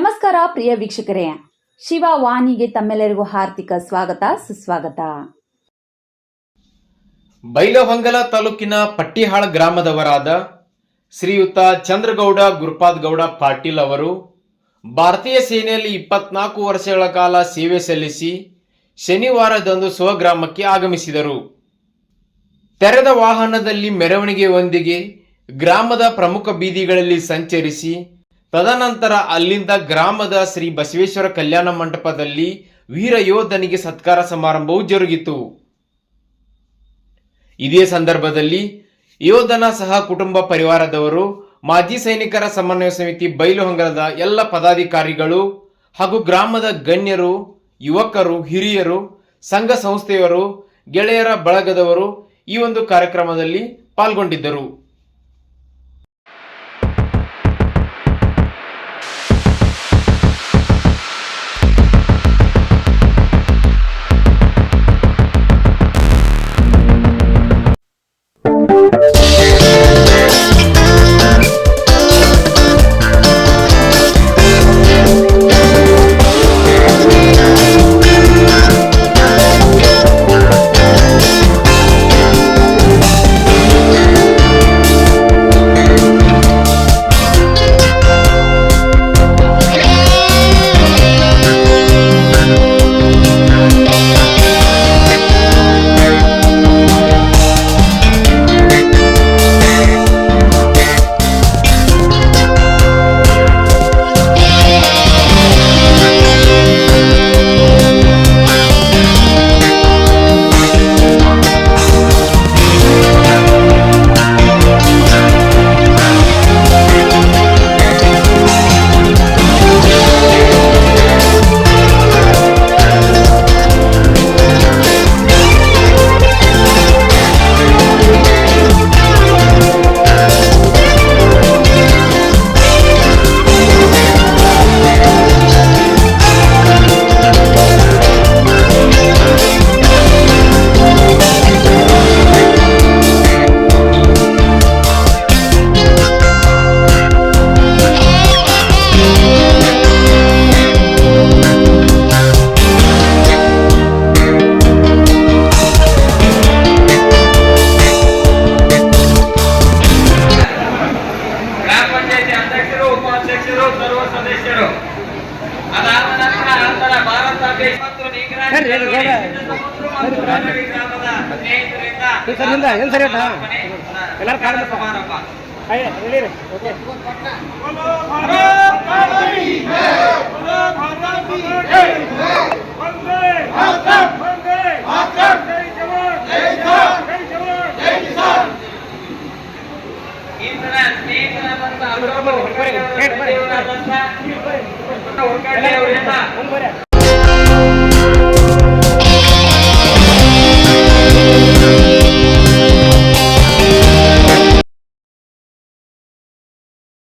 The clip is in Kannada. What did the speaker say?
ನಮಸ್ಕಾರ ಪ್ರಿಯ ವೀಕ್ಷಕರೇ, ಶಿವ ವಾಹಿನಿಗೆ ತಮ್ಮೆಲ್ಲರಿಗೂ ಹಾರ್ದಿಕ ಸ್ವಾಗತ ಸುಸ್ವಾಗತ. ಬೈಲಹೊಂಗಲ ತಾಲೂಕಿನ ಪಟ್ಟಿಹಾಳ ಗ್ರಾಮದವರಾದ ಶ್ರೀಯುತ ಚಂದ್ರಗೌಡ ಗುರುಪಾದ್ ಗೌಡ ಪಾಟೀಲ್ ಅವರು ಭಾರತೀಯ ಸೇನೆಯಲ್ಲಿ 24 ವರ್ಷಗಳ ಕಾಲ ಸೇವೆ ಸಲ್ಲಿಸಿ ಶನಿವಾರದಂದು ಸ್ವಗ್ರಾಮಕ್ಕೆ ಆಗಮಿಸಿದರು. ತೆರೆದ ವಾಹನದಲ್ಲಿ ಮೆರವಣಿಗೆಯೊಂದಿಗೆ ಗ್ರಾಮದ ಪ್ರಮುಖ ಬೀದಿಗಳಲ್ಲಿ ಸಂಚರಿಸಿ ತದನಂತರ ಅಲ್ಲಿಂದ ಗ್ರಾಮದ ಶ್ರೀ ಬಸವೇಶ್ವರ ಕಲ್ಯಾಣ ಮಂಟಪದಲ್ಲಿ ವೀರ ಯೋಧನಿಗೆ ಸತ್ಕಾರ ಸಮಾರಂಭವು ಜರುಗಿತು. ಇದೇ ಸಂದರ್ಭದಲ್ಲಿ ಯೋಧನ ಸಹ ಕುಟುಂಬ ಪರಿವಾರದವರು, ಮಾಜಿ ಸೈನಿಕರ ಸಮನ್ವಯ ಸಮಿತಿ ಬೈಲಹೊಂಗಲದ ಎಲ್ಲ ಪದಾಧಿಕಾರಿಗಳು ಹಾಗೂ ಗ್ರಾಮದ ಗಣ್ಯರು, ಯುವಕರು, ಹಿರಿಯರು, ಸಂಘ ಸಂಸ್ಥೆಯವರು, ಗೆಳೆಯರ ಬಳಗದವರು ಈ ಒಂದು ಕಾರ್ಯಕ್ರಮದಲ್ಲಿ ಪಾಲ್ಗೊಂಡಿದ್ದರು. ಸರ್ವ ಸದಸ್ಯರು ಅದಾದ ನಂತರ ಅಂತರ ಭಾರತ ದೇಶ ಮತ್ತು ಸ್ನೇಹಿತರಾದಂತಹ